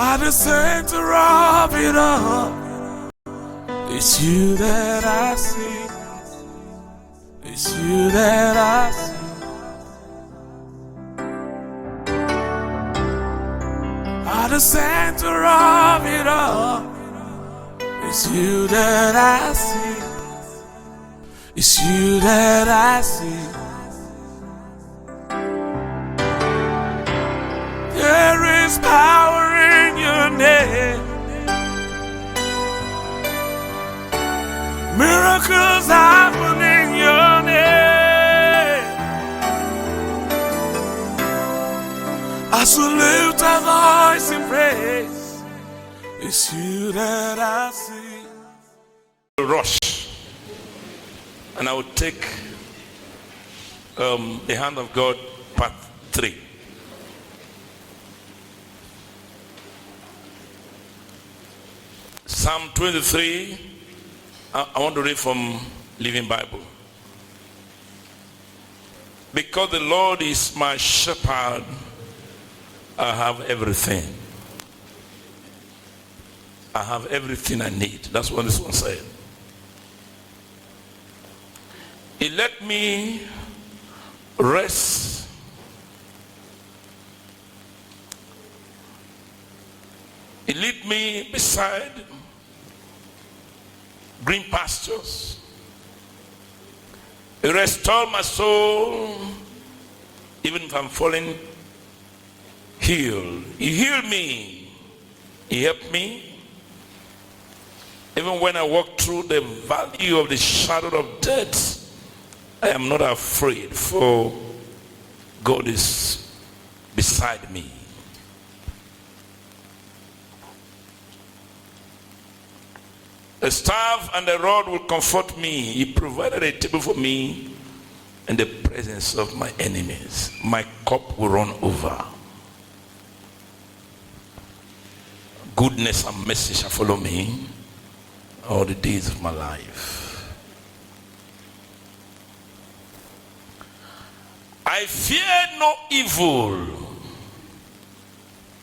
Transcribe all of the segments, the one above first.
At the center of it all, it's you that I see. It's you that I see. At the center of it all, it's you that I see. It's you that I see. There is power in your name. Miracles happen in your name. As we lift our voice in praise, it's you that I see. Rush, and I will take the hand of God, part 3. Psalm 23, I want to read from Living Bible. Because the Lord is my shepherd, I have everything. I have everything I need. That's what this one said. He let me rest He lead me beside green pastures. He restored my soul. Even if I'm falling, healed. He healed me. He helped me. Even when I walk through the valley of the shadow of death, I am not afraid, for God is beside me. The staff and the rod will comfort me. He provided a table for me in the presence of my enemies. My cup will run over. Goodness and mercy shall follow me all the days of my life. I fear no evil,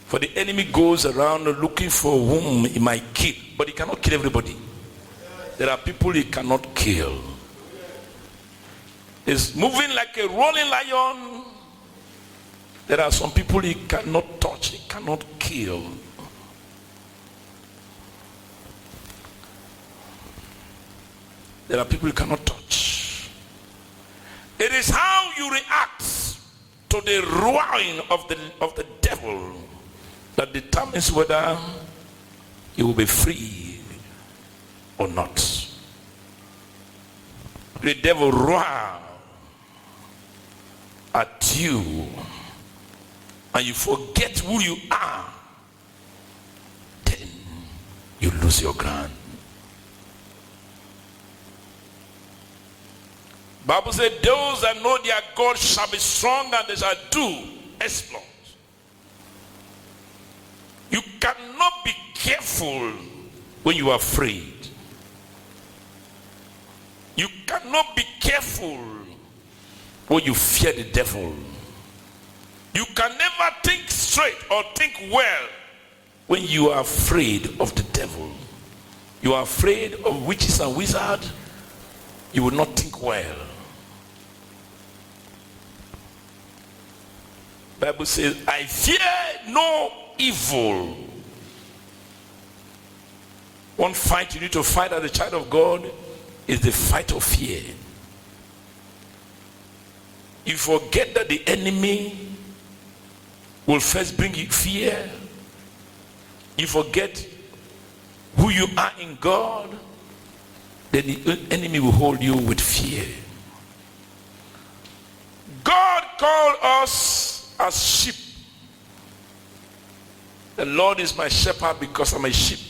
for the enemy goes around looking for whom he might kill, but he cannot kill everybody. There are people he cannot kill. He's moving like a rolling lion. There are some people he cannot touch, he cannot kill. There are people you cannot touch. It is how you react to the roaring of the devil that determines whether you will be free or not. The devil roar at you and you forget who you are, then you lose your ground. Bible said those that know their God shall be strong and they shall do exploits. You cannot be careful when you are afraid. You cannot be careful when you fear the devil. You can never think straight or think well when you are afraid of the devil. You are afraid of witches and wizards, you will not think well. Bible says, I fear no evil. One fight you need to fight as a child of God is the fight of fear. You forget that the enemy will first bring you fear. You forget who you are in God, then the enemy will hold you with fear. God called us as sheep. The Lord is my shepherd because I'm a sheep.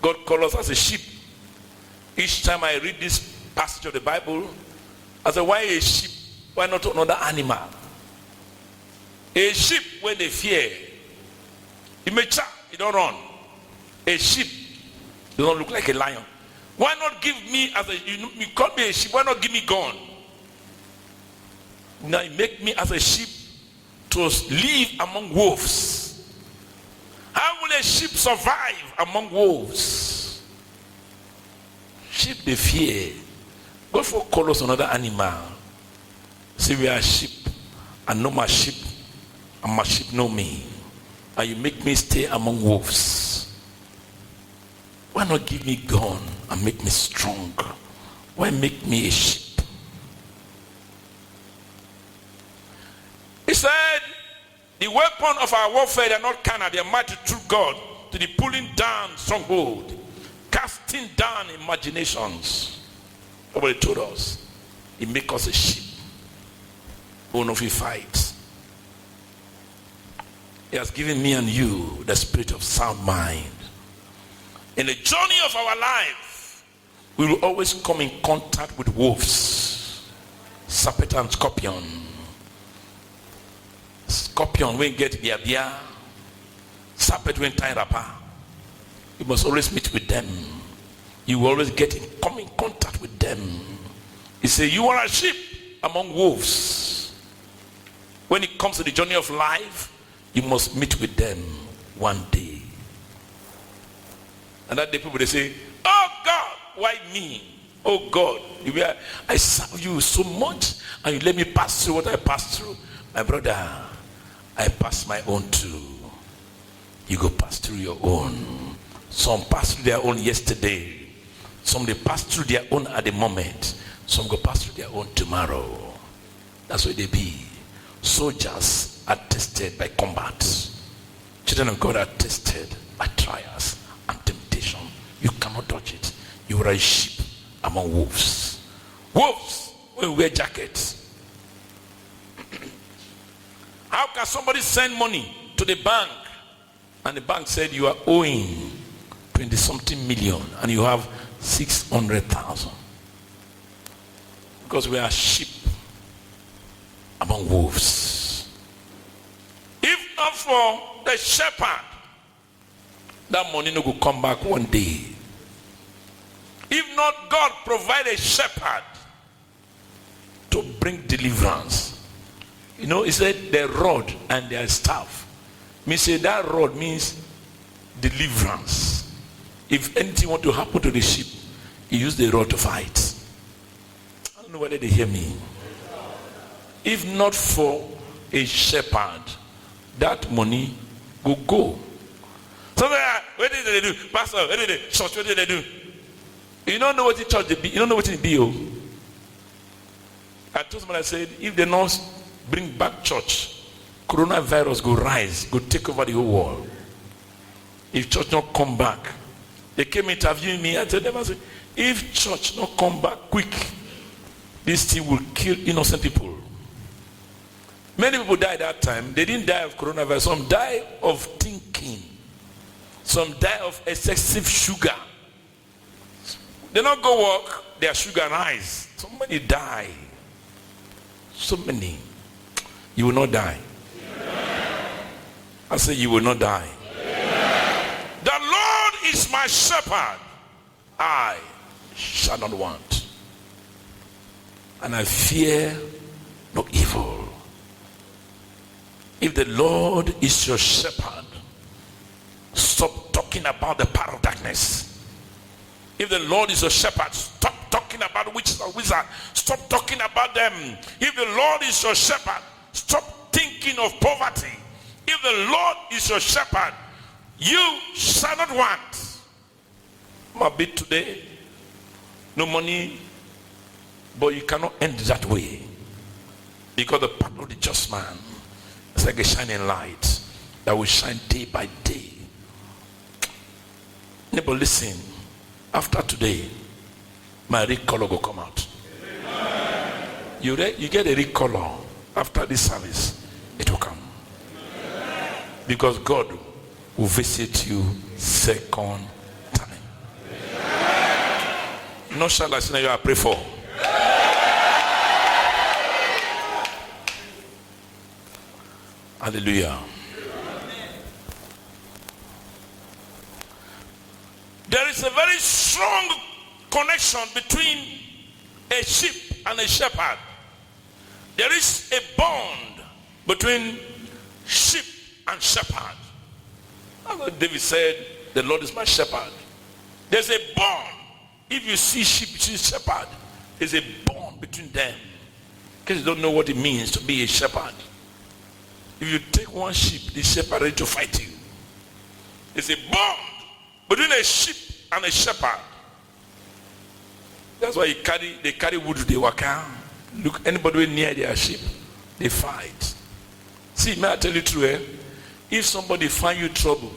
God called us as a sheep. Each time I read this passage of the Bible, I say, why a sheep? Why not another animal? A sheep, when they fear, it may chat, it don't run. A sheep, they don't look like a lion. Why not give me, as a, you call me a sheep, why not give me gun? Now you make me as a sheep to live among wolves. a sheep survive among wolves? Sheep they fear. God for call us another animal. Say we are sheep. I know my sheep, and my sheep know me. And you make me stay among wolves. Why not give me gun and make me strong? Why make me a sheep? He said, the weapon of our warfare, they are not carnal, they are mighty through God to the pulling down stronghold, casting down imaginations. Nobody told us. He make us a sheep. Who know if he fights. He has given me and you the spirit of sound mind. In the journey of our life, we will always come in contact with wolves, serpent and scorpion. Scorpion when get bia, serpent when tie rapper. You must always meet with them. You will always come in contact with them. He said, you are a sheep among wolves. When it comes to the journey of life, you must meet with them one day. And that day people they say, oh God, why me? Oh God, I serve you so much and you let me pass through what I passed through. My brother, I passed my own too. You go pass through your own. Some pass through their own yesterday. Some they pass through their own at the moment. Some go pass through their own tomorrow. That's what they be. Soldiers are tested by combat. Children of God are tested by trials and temptation. You cannot dodge it. You are a sheep among wolves. Wolves will wear jackets. How can somebody send money to the bank and the bank said you are owing 20-something million and you have 600,000? Because we are sheep among wolves. If not for the shepherd, that money no go come back one day. If not God provide a shepherd to bring deliverance. You know, he said the rod and their staff. Me say that rod means deliverance. If anything want to happen to the sheep, he use the rod to fight. I don't know whether they hear me. If not for a shepherd, that money will go. So what did they do? Pastor, what did they church? What did they do? You don't know what the church they be. You don't know what it be. I told somebody, I said, if they not bring back church, coronavirus go rise, go take over the whole world. If church not come back, they came interviewing me. I told them, I said, if church not come back quick, this thing will kill innocent people. Many people died that time. They didn't die of coronavirus. Some died of thinking. Some died of excessive sugar. They not go work, their sugar rise. So many die. So many. You will not die. I say you will not die. The Lord is my shepherd. I shall not want. And I fear no evil. If the Lord is your shepherd, stop talking about the power of darkness. If the Lord is your shepherd, stop talking about witches and wizards. Stop talking about them. If the Lord is your shepherd, stop thinking of poverty. If the Lord is your shepherd, you shall not want. My bit today, no money, but you cannot end that way. Because the path of the just man is like a shining light that will shine day by day. Neighbor, listen. After today, my red color will come out. You get a red color after this service. It will come. Because God will visit you second time. No shall I say you are pray for. Hallelujah. There is a very strong connection between a sheep and a shepherd. There is a bond between sheep and shepherd. That's what David said, the Lord is my shepherd. There's a bond. If you see sheep between shepherd, there's a bond between them. Because you don't know what it means to be a shepherd. If you take one sheep, the shepherd ready to fight you. There's a bond between a sheep and a shepherd. That's why they carry wood, they walk out. Look, anybody near their sheep, they fight. See, may I tell you true, eh? If somebody find you trouble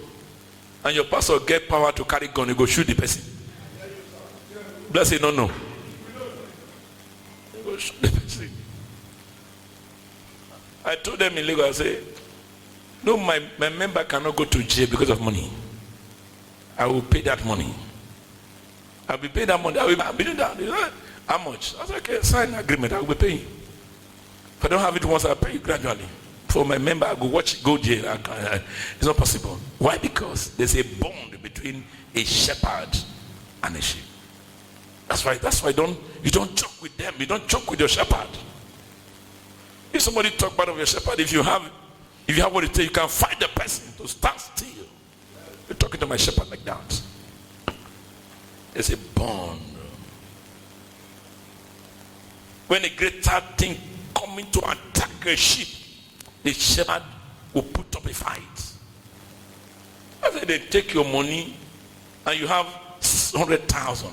and your pastor get power to carry gun, you go shoot the person. Bless say no. You go shoot the person. I told them in Lagos, I say, no, my member cannot go to jail because of money. I will pay that money. I'll be paying that money. I'll be doing that. How much? I said, okay, sign an agreement. I will be paying. If I don't have it once, I'll pay you gradually. For my member, I go jail. It's not possible. Why? Because there's a bond between a shepherd and a sheep. That's why you don't joke with them. You don't joke with your shepherd. If somebody talk bad of your shepherd, if you have what it takes, you can fight the person to stand still. You're talking to my shepherd like that. There's a bond. When a greater thing coming to attack a sheep, the shepherd will put up a fight. After they take your money and you have 100,000,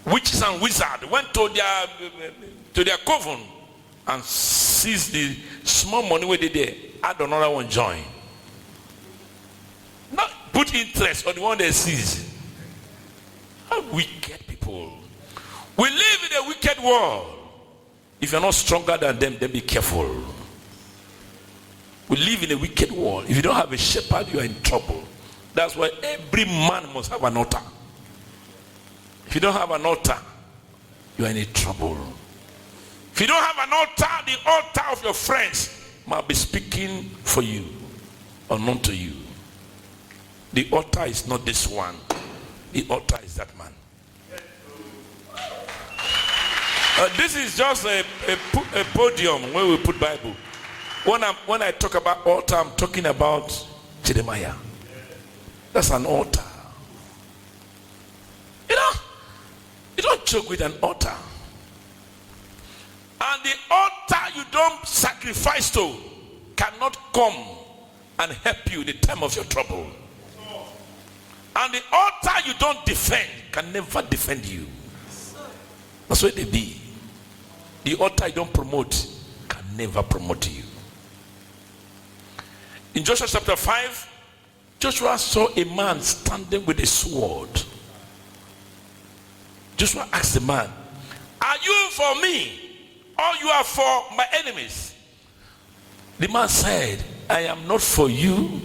witches and wizards went to their coven and seized the small money where they did. Add another one, join. Not put interest on the one they seize. How wicked people. We live in a wicked world. If you're not stronger than them, then be careful. We live in a wicked world. If you don't have a shepherd, you are in trouble. That's why every man must have an altar. If you don't have an altar, you are in a trouble. If you don't have an altar, the altar of your friends might be speaking for you or not to you. The altar is not this one. The altar is that man. This is just a podium where we put Bible. When I talk about altar, I'm talking about Jeremiah. That's an altar. You don't joke with an altar. And the altar you don't sacrifice to cannot come and help you in the time of your trouble. And the altar you don't defend can never defend you. That's what they be. The altar you don't promote can never promote you. In Joshua chapter 5, Joshua saw a man standing with a sword. Joshua asked the man, "Are you for me or you are for my enemies?" The man said, "I am not for you,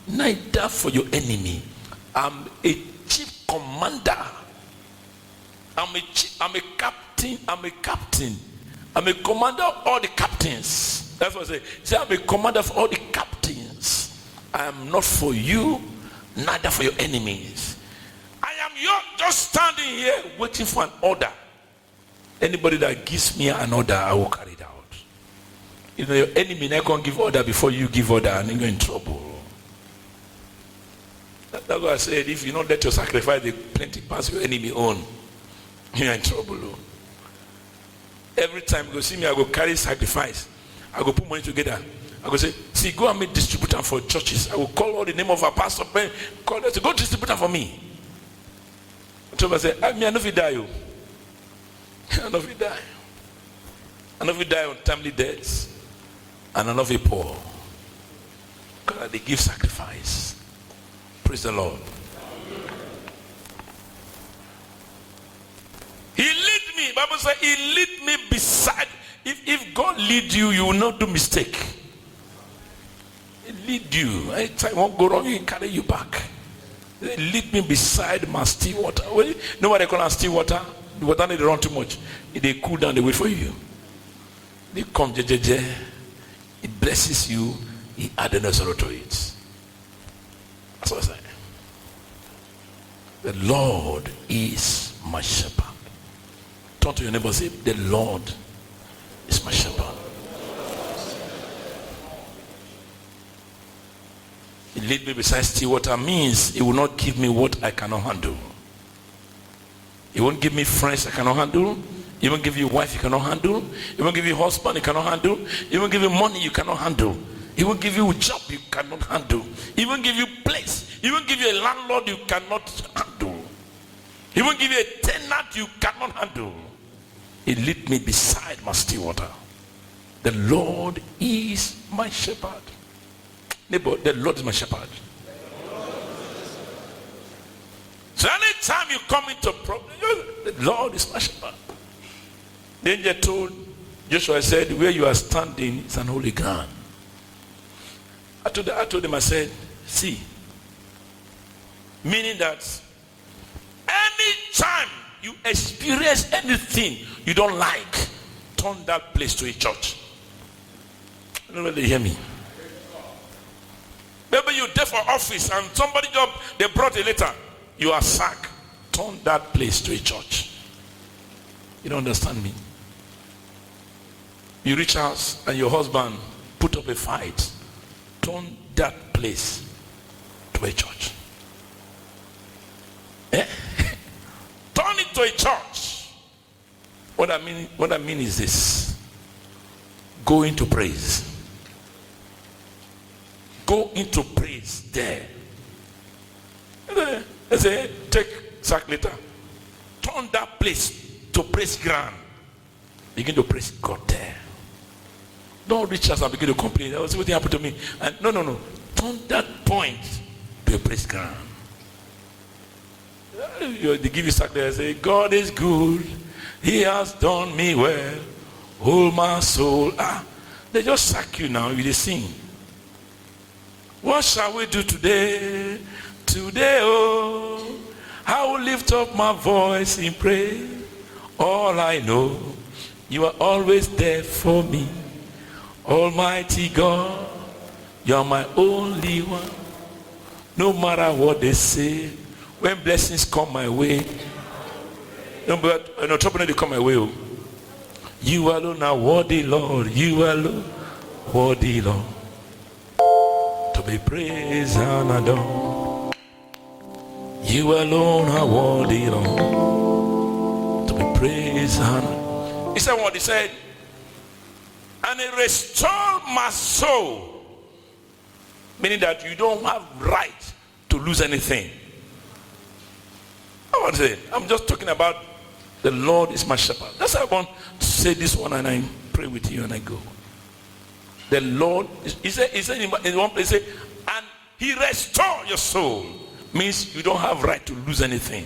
neither for your enemy. I'm a chief commander. I'm a captain. I'm a commander of all the captains." That's what I say. Say, I'm a commander of all the captains. I am not for you, neither for your enemies. I am just standing here waiting for an order. Anybody that gives me an order, I will carry it out. You know, your enemy not going to give order before you give order, and you're in trouble. That's what I said. If you don't let your sacrifice the plenty pass your enemy on, you're in trouble. Every time you go see me, I go carry sacrifice. I go put money together. I go say, "See, go and make distributor for churches." I will call all the name of our pastor, call them, go distribute them for me. So I say, I know if you die, you. I know if you die. I know if you die on timely deaths. And I know if you poor. Because they give sacrifice. Praise the Lord. He lead me. Bible says he lead me beside. If God lead you, you will not do mistake. He lead you. Anytime won't go wrong, he can carry you back. They lead me beside my still water. Nobody call it still water. The water need to run too much. They cool down, they wait for you. They come, it blesses you. He added no sorrow to it. That's what I say. The Lord is my shepherd. Turn to your neighbor and say, the Lord is my shepherd. He lead me beside still water means he will not give me what I cannot handle. He won't give me friends I cannot handle. He won't give you a wife you cannot handle. He won't give you a husband you cannot handle. He won't give you money you cannot handle. He won't give you a job you cannot handle. He won't give you place. He won't give you a landlord you cannot handle. He won't give you a tenant you cannot handle. He lead me beside my still water. The Lord is my shepherd. Neighbor, the Lord is my shepherd. So anytime you come into problem, the Lord is my shepherd. The angel told Joshua, said, where you are standing is an holy ground. I told him, I said, see, meaning that anytime you experience anything you don't like, turn that place to a church. I don't know whether they hear me. Maybe you're there for office and somebody they brought a letter. You are sacked. Turn that place to a church. You don't understand me? You reach house and your husband put up a fight. Turn that place to a church. Eh? Turn it to a church. What I mean is this. Go into praise. Go into praise there. I say, take sack later. Turn that place to praise ground. Begin to praise God there. Don't reach us and begin to complain. Oh, see what happened to me. And no. Turn that point to a praise ground. They give you sack there and say, God is good. He has done me well. Hold my soul. They just sack you now. You sing. What shall we do today? Today, oh, I will lift up my voice in praise. All I know, you are always there for me. Almighty God, you are my only one. No matter what they say, when blessings come my way, no trouble they come my way. You alone are worthy, Lord. You alone worthy, Lord, to be praised and adored. You alone are worthy, Lord, to be praised and adored. He said what he said. And it restored my soul. Meaning that you don't have right to lose anything. I want to say, I'm just talking about the Lord is my shepherd. That's why I want to say this one and I pray with you and I go. The Lord, he said in one place, and he restored your soul. Means you don't have right to lose anything.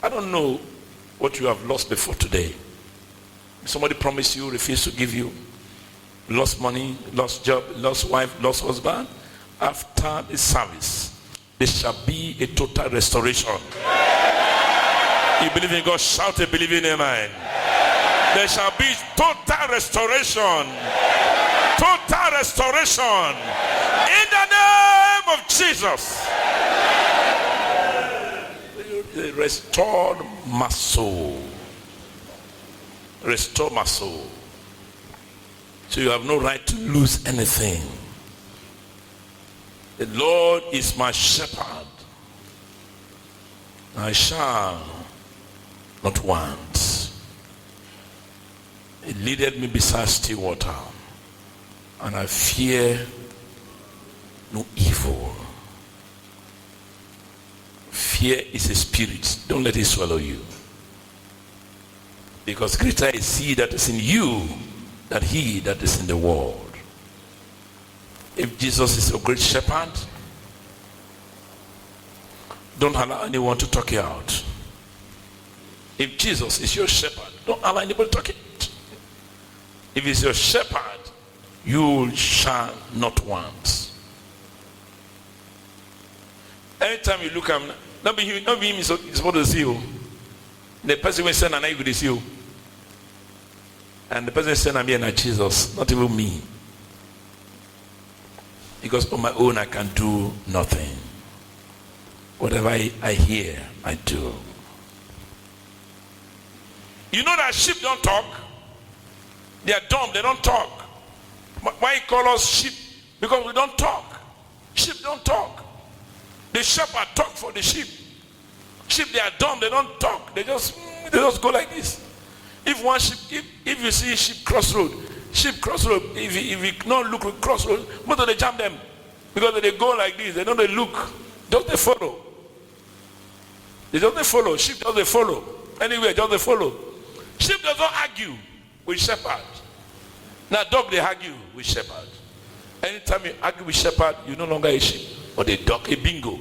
I don't know what you have lost before today. Somebody promised you, refused to give you. Lost money, lost job, lost wife, lost husband. After the service, there shall be a total restoration. You believe in God, shout a believing amen. There shall be total restoration. Total restoration. In the name of Jesus. Restore my soul. Restore my soul. So you have no right to lose anything. The Lord is my shepherd. I shall not want. He leadeth me beside still water, and I fear no evil. Fear is a spirit. Don't let it swallow you. Because greater is he that is in you than he that is in the world. If Jesus is your great shepherd, don't allow anyone to talk you out. If Jesus is your shepherd, don't allow anybody to talk you out. If he's your shepherd, you shall not want. Anytime you look at him, not be him is supposed to see you. The person will send an eye to see you. And the person will send a me and Jesus, not even me. Because on my own I can do nothing. Whatever I hear, I do. You know that sheep don't talk? They are dumb, they don't talk. Why he call us sheep? Because we don't talk. Sheep don't talk. The shepherd talk for the sheep. Sheep, they are dumb, they don't talk. They just go like this. If one sheep, if you see sheep crossroad, if you not look at crossroad, most of they jam them. Because they go like this, they don't they look. Just they follow. They just they follow. Sheep just they follow. Anyway, just they follow. Sheep does not argue with shepherd. Now dog they argue with shepherd. Anytime you argue with shepherd, you no longer a sheep. Or they dog a bingo.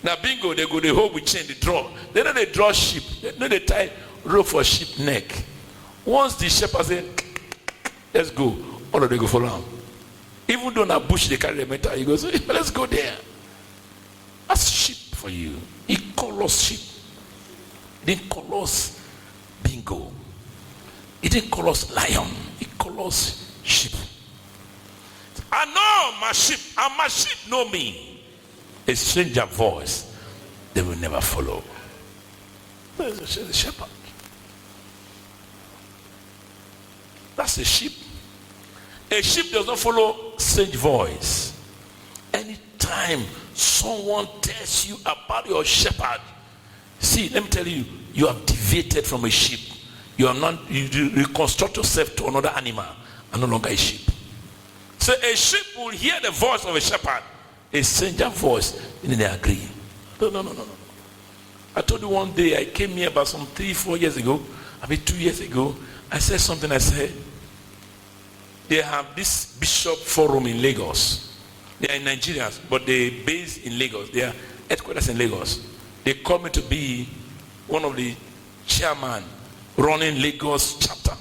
Now bingo, they go they hold with chain, they draw. They know they draw sheep. They know they tie rope for sheep neck. Once the shepherd say, let's go, all of them go follow him. Even though in a bush they carry the metal, he goes, let's go there. That's sheep for you. He call us sheep. He didn't call us bingo. He didn't call us lion. He call us sheep. I know my sheep, and my sheep know me. A stranger voice, they will never follow. There's a shepherd. That's a sheep. A sheep does not follow strange voice. Anytime someone tells you about your shepherd, see, let me tell you, you have deviated from a sheep. You are not. You reconstruct yourself to another animal and no longer a sheep. So a sheep will hear the voice of a shepherd. A stranger voice, and they agree. No. I told you one day, I came here about some 3-4 years ago, 2 years ago. I said something. I said, they have this bishop forum in Lagos. They are Nigerians, but they based in Lagos. They are headquarters in Lagos. They called me to be one of the chairman running Lagos chapter.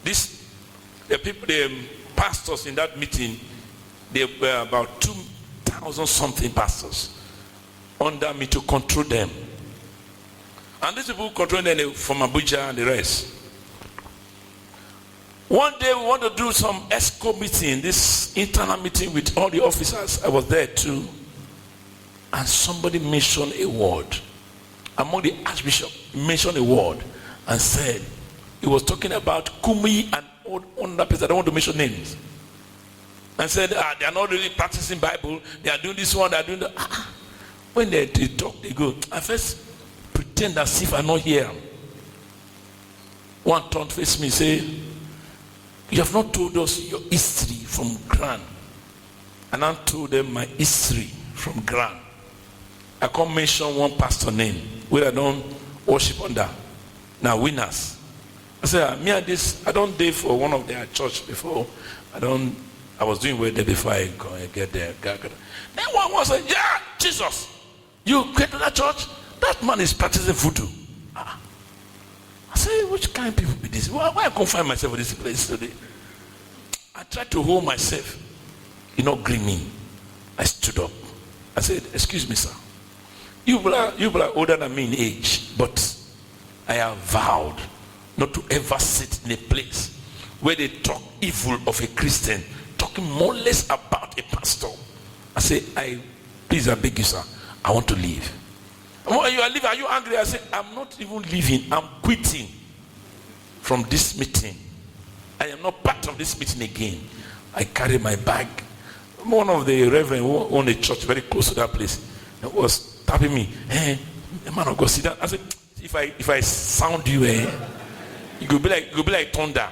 The people, the pastors in that meeting, there were about 2,000 something pastors under me to control them. And these people control them from Abuja and the rest. One day we want to do some ESCO meeting, this internal meeting with all the officers. I was there too. And somebody mentioned a word. Among the archbishop, he mentioned a word and said, he was talking about Kumi and another person. I don't want to mention names. And said, they are not really practicing Bible. They are doing this one, they are doing that. When they talk, they go, I first pretend as if I not hear. One turned face me, say, you have not told us your history from Grand. And I told them my history from Grand. I can't mention one pastor name where I don't worship under. Now winners. I said, me and this, I don't date for one of their church before. I was doing well there before I get there. Then one was like, yeah, Jesus, you get to that church? That man is practicing voodoo. I said, which kind of people be this? Why I can't find myself in this place today? I tried to hold myself. You know, green me. I stood up. I said, excuse me, sir. You are older than me in age, but I have vowed not to ever sit in a place where they talk evil of a Christian, talking more or less about a pastor. I say, please, I beg you, sir, I want to leave. When you are leaving, are you angry? I say, I'm not even leaving, I'm quitting from this meeting. I am not part of this meeting again. I carry my bag. One of the reverend who owned a church very close to that place was tapping me. Hey, the man of God, sit down. I said, if I sound you, you could be like thunder.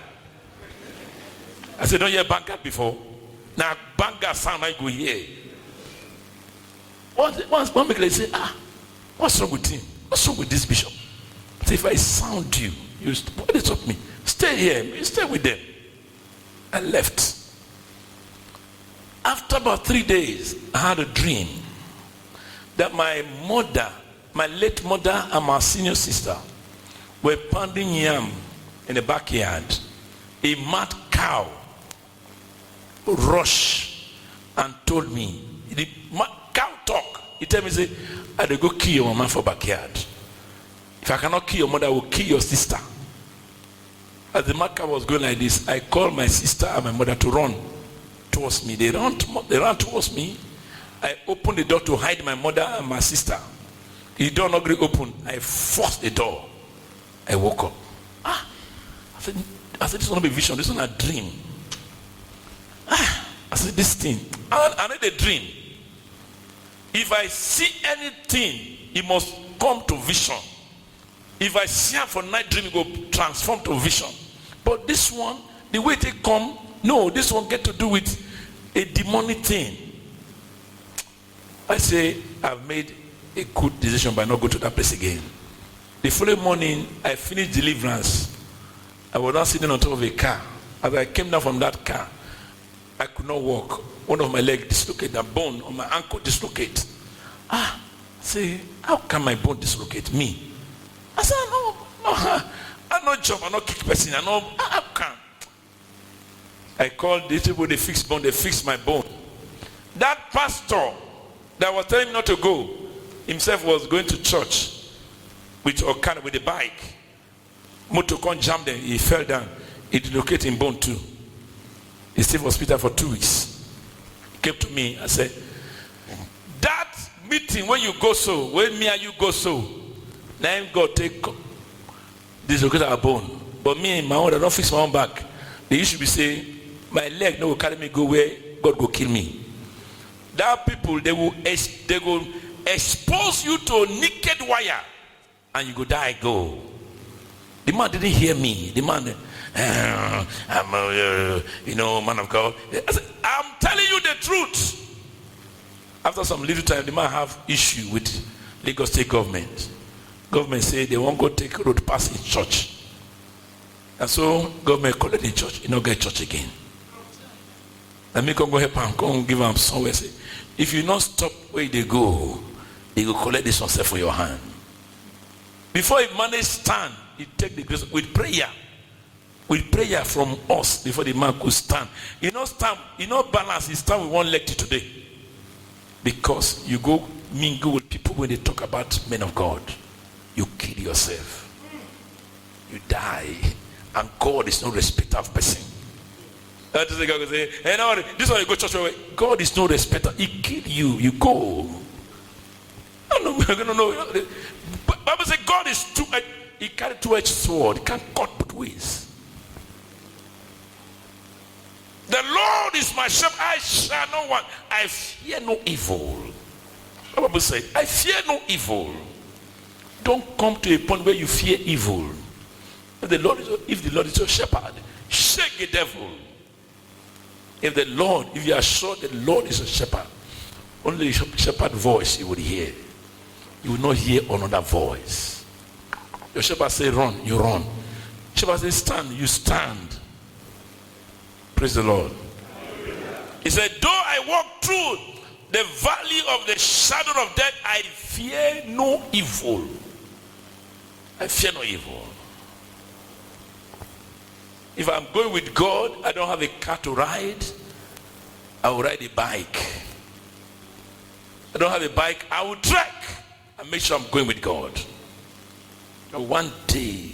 I said, don't you hear Bangad before? Now Bangad sound I go here. One make say, what's wrong with him? What's wrong with this bishop? I said, if I sound you, why they talk me? Stay here, stay with them. I left. After about 3 days, I had a dream that my mother, my late mother and my senior sister were pounding yam in the backyard. A mad cow rushed and told me, the cow talk. He told me, say, I will go kill your mama for backyard. If I cannot kill your mother, I will kill your sister. As the mad cow was going like this, I called my sister and my mother to run towards me. They ran towards me. I opened the door to hide my mother and my sister. The door not really open. I forced the door. I woke up. I said, this is not a vision. This is not a dream. said, this thing, I need a dream. If I see anything, it must come to vision. If I see her for night dream, it will transform to vision. But this one, the way they come, no, this one get to do with a demonic thing. I say, I've made a good decision by not going to that place again. The following morning, I finished deliverance. I was not sitting on top of a car. As I came down from that car, I could not walk. One of my legs dislocated, a bone on my ankle dislocated. Say, how can my bone dislocate me? I said, I no jump, I no kick person, how can? I called these people, they fixed bone, they fixed my bone. That pastor that was telling me not to go, himself was going to church with a bike. Motor con jammed him, he fell down. He dislocated his bone too. He stayed in hospital for 2 weeks. He came to me and said, that meeting when you go so, when me and you go so, now God take dislocate our bone. But me and my own, I don't fix my own back. They used to be saying, my leg no will carry me go where God go kill me. That people, they will expose you to a naked wire and you go die, go. The man didn't hear me. The man, I'm man of God. I said, I'm telling you the truth. After some little time, the man have issue with Lagos State government. Government say they won't go take road past his church. And so government called the church. You don't get church again. Let me come go help him. Come give him somewhere. Say, if you not stop where they go collect this one for your hand. Before he manage stand, he take the grace with prayer. With prayer from us before the man could stand. You know stand, you know balance, he stand with one leg today. Because you go mingle with people when they talk about men of God. You kill yourself. You die. And God is no respecter of person. That is the guy who say, hey, no, this one you go church away. God is no respecter. He kill you. You go. No. Bible says God is he carried two-edged sword. He can't cut both ways. The Lord is my shepherd. I shall not want. I fear no evil. The Bible says, I fear no evil. Don't come to a point where you fear evil. If the Lord is your shepherd, shake the devil. If you are sure the Lord is a shepherd, only shepherd voice you will hear. You will not hear another voice. Your shepherd say run, you run. Shepherd say stand, you stand. Praise the Lord. He said, though I walk through the valley of the shadow of death, I fear no evil. I fear no evil. If I'm going with God, I don't have a car to ride, I will ride a bike. I don't have a bike, I will trek and make sure I'm going with God. And one day,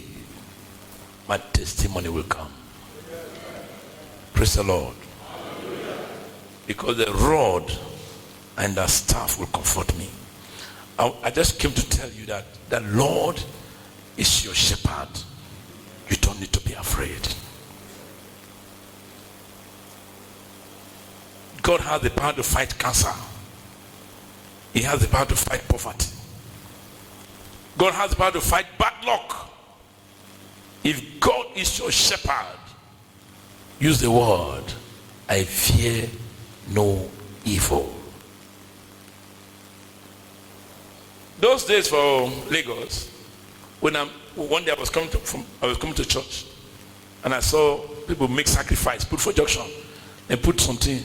my testimony will come. Praise the Lord. Because the rod and the staff will comfort me. I just came to tell you that the Lord is your shepherd. You don't need to be afraid. God has the power to fight cancer. He has the power to fight poverty. God has the power to fight bad luck. If God is your shepherd, use the word, I fear no evil. Those days for Lagos, one day I was coming to church, and I saw people make sacrifice, put for junction, and put something.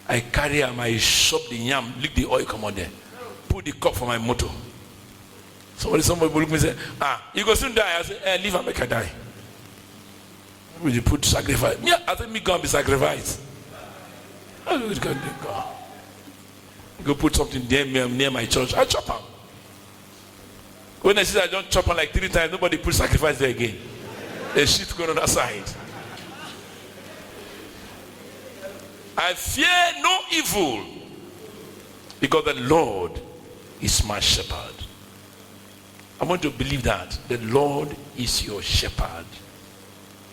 I carry am, I shop the yam, lick the oil, come on there, put the cup for my motor. Somebody look at me and say, you go soon die. I say, leave and make her die. Will you put sacrifice? Yeah, I think me go and be sacrificed. I will go put something near my church. I chop them. When I see I don't chop them like 3 times, nobody put sacrifice there again. The shit go on that side. I fear no evil, because the Lord is my shepherd. I want to believe that the Lord is your shepherd.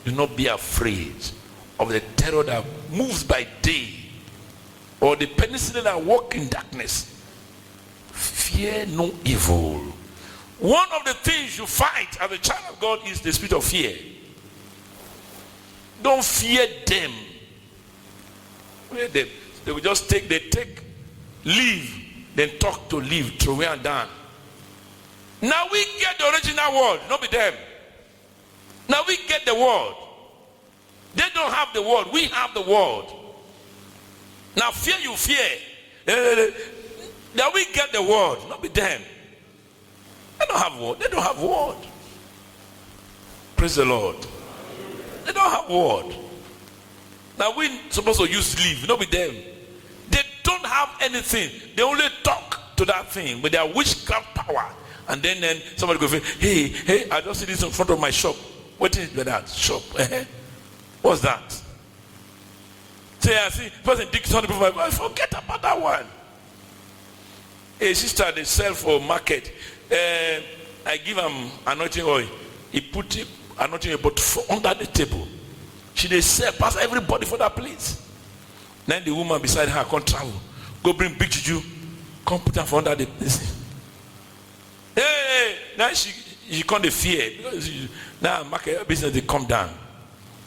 Do not be afraid of the terror that moves by day, or the penicillin that walk in darkness. Fear no evil. One of the things you fight as a child of God is the spirit of fear. Don't fear them. Fear them. They will just take leave, then talk to leave, throw away and down. Now we get the original word, not be them. Now we get the word. They don't have the word, we have the word. Now fear you fear. Now we get the word, not be them. They don't have word. They don't have word. Praise the Lord. They don't have word. Now we supposed to use leave, not be them. They don't have anything. They only talk to that thing with their witchcraft power. And then somebody go, hey, I just see this in front of my shop. What is that shop? What's that? Say, I see person dig something before my forget about that one. A sister they sell for market. I give him anointing oil. He put anointing oil but under the table. She they sell past everybody for that place. Then the woman beside her can't travel. Go bring big juju. Come put her for under the place. Hey, now she can't fear because now market business they come down.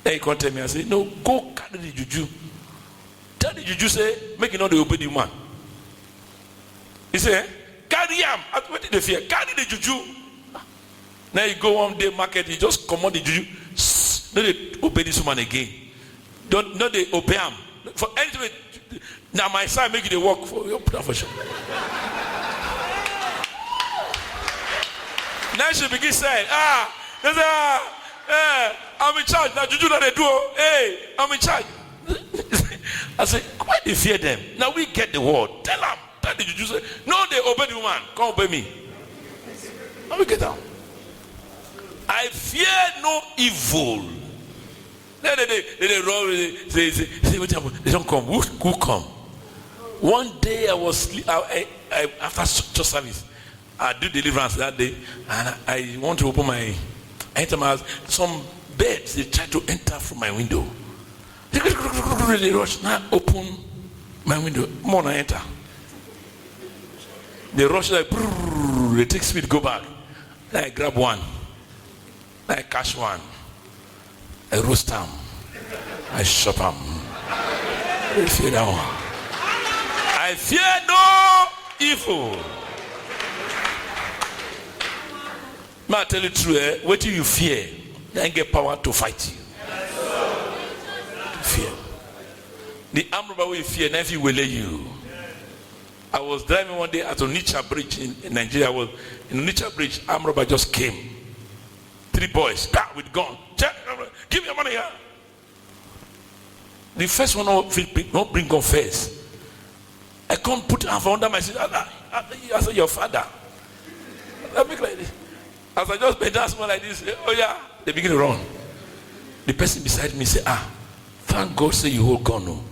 Then he can't tell me. I say no, go carry the juju. Tell the juju say make it not the obey the woman. He say carry him. What did they fear? Carry the juju. Now you go one day market, you just command the juju. No, they obey this woman again. Don't they obey him for anything. Now my side make it a work for your profession. Now she begin saying, I'm in charge. Now juju that they do, hey, I'm in charge. I say, why do you fear them? Now we get the word. Tell them. Tell the juju say, no, they obey the woman. Come obey me. Now we get down. I fear no evil. They don't come. Who come? One day I was after church service. I do deliverance that day, and I want to open my enter my house. Some birds they try to enter from my window. They rush. Now open my window. More I enter. They rush like they take speed, go back. Then I grab one. Then I catch one. I roast them. I chop them. I fear that one. I fear no evil. May I tell you the truth, what do you fear? Then get power to fight you. Fear. The arm robber will fear, never will let you. I was driving one day at Onitsha Bridge in Nigeria. I was in Onitsha Bridge, arm robber just came. 3 boys, with gun. Give me your money here. The first one not bring gun first. I can't put half under my seat. I said, your father. I make like this. As I just bend down small like this, oh yeah, they begin to run. The person beside me say, thank God say you hold gun. No.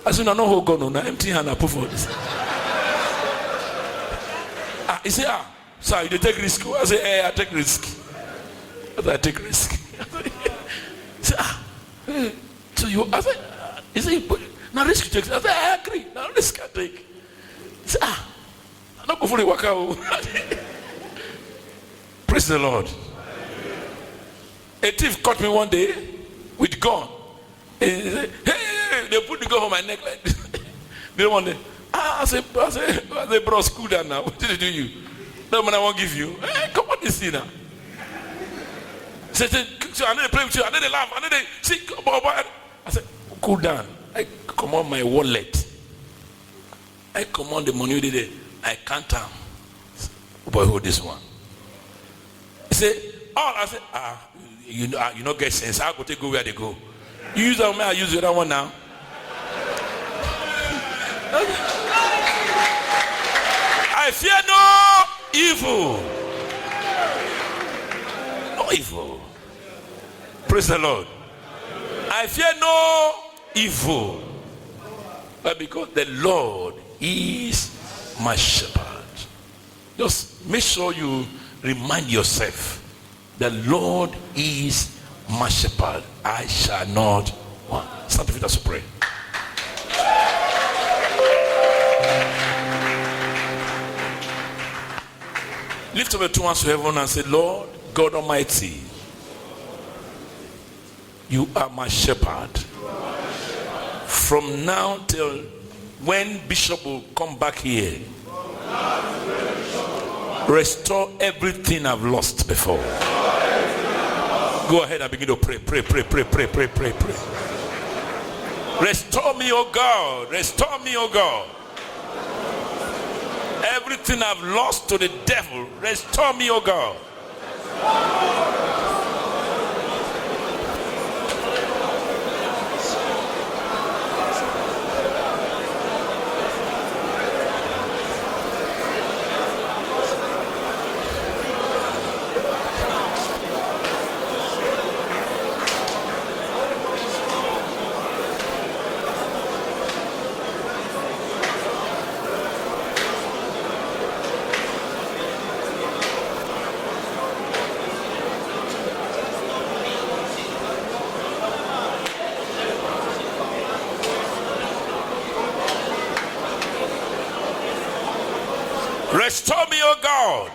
I said, no, not hold gun. No, now empty hand I put for this. He said, sir, you take risk. I say, hey, I take risk. I take risk. He said, so you, I said, he said, now risk you take. I said, I agree. Now risk I take. He said, I'm not going to work out. Praise the Lord. A thief caught me one day with gun. He said, hey, they put the gun on my neck like this. They don't want it. I say, bro, school down now. What did they do you? No man, I won't give you. Hey, come on, this thing now. Say, I need to play with you. I need to laugh. I need to see. I said, cool down. I command my wallet. I command the money you did. I can't tell. Boy, hold this one. He said, I said, you don't get sense. I go take go where they go. You use that one, I use the other one now. I fear no evil. No evil. Praise the Lord. I fear no evil. But because the Lord is my shepherd. Just make sure you remind yourself, the Lord is my shepherd. I shall not want. Stand to feet as you pray. Lift up your two hands to heaven and say, Lord God Almighty, you are my shepherd. From now till when Bishop will come back here, restore everything I've lost before. Go ahead and begin to pray. Restore me, oh God. Restore me, oh God. Everything I've lost to the devil, restore me, oh God. Restore me, oh God.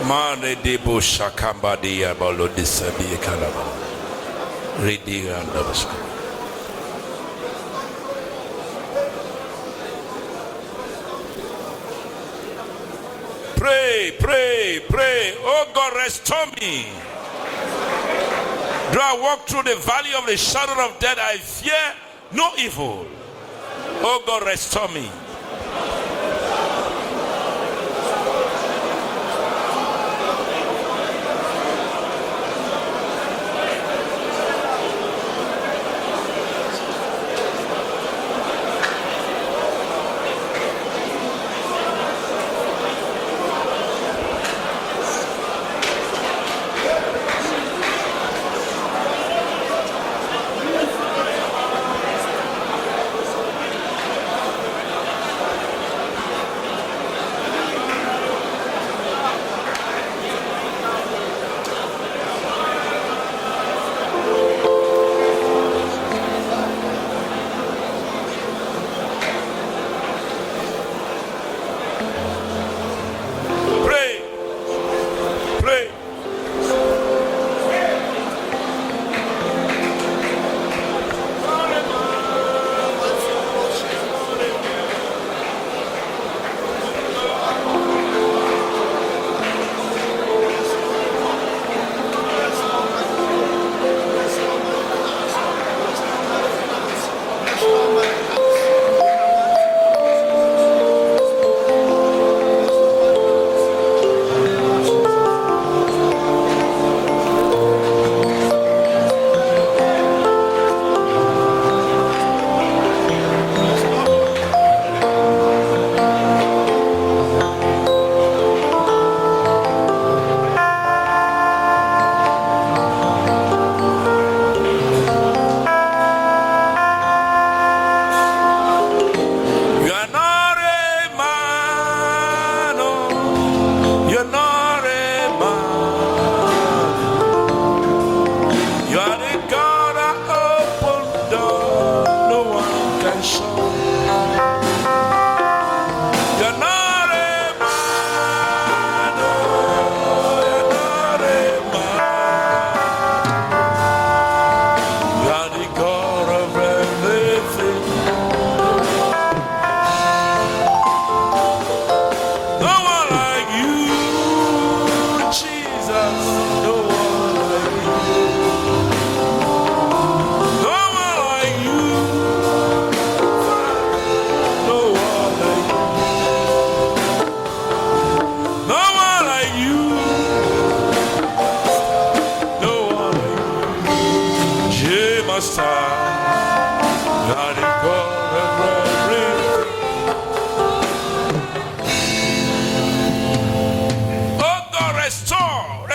Mane debo shakamba dia balo disabi kalaba. Ready and Pray. Oh God, restore me. Do I walk through the valley of the shadow of death? I fear no evil. Oh God, restore me.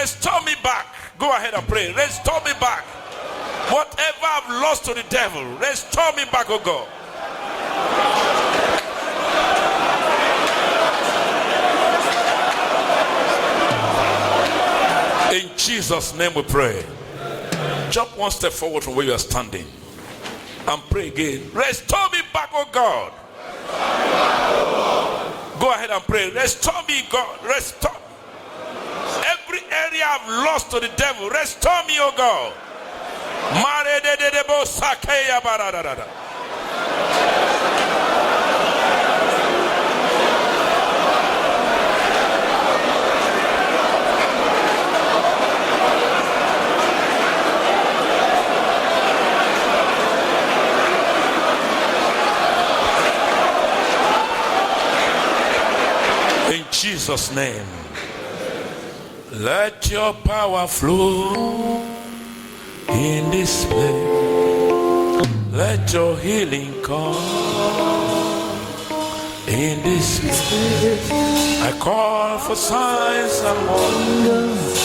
Restore me back. Go ahead and pray. Restore me back. I've lost to the devil, restore me back, oh God. In Jesus' name we pray. Jump one step forward from where you are standing and pray again. Restore me back, oh God. Go ahead and pray. Restore me, God. Restore. Every area I've lost to the devil, restore me, oh God. In Jesus' name, let your power flow in this place. Let your healing come in this place. I call for signs and wonders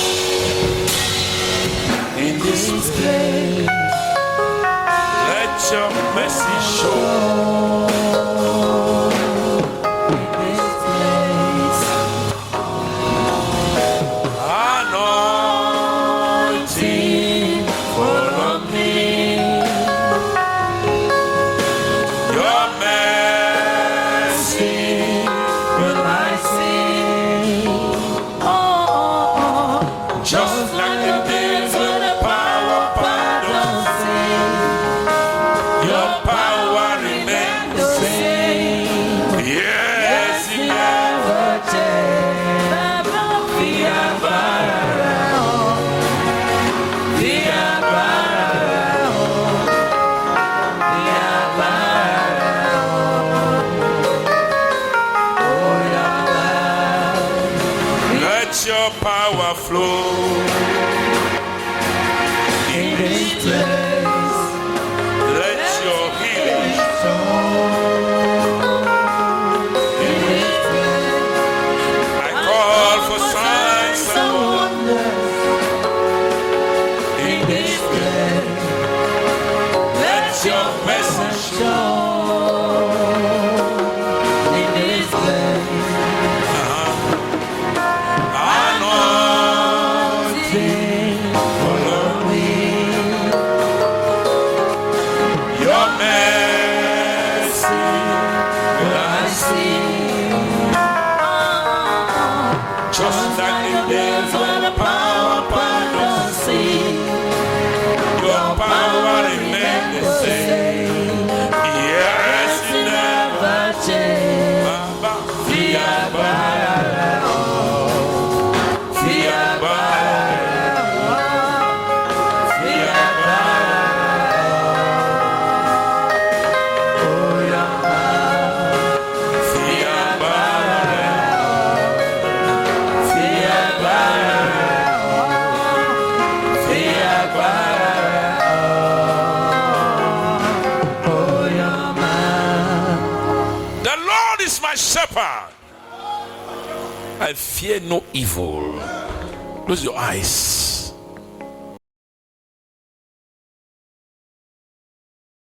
in this place. Let your mercy show. Your power flow in this place. Let your healing in this place. I call for signs and wonders in this place. Let your message show in this place. Just like the days when the power upon the sea, your power remains the same. Yes, it never changes. My shepherd, I fear no evil. Close your eyes.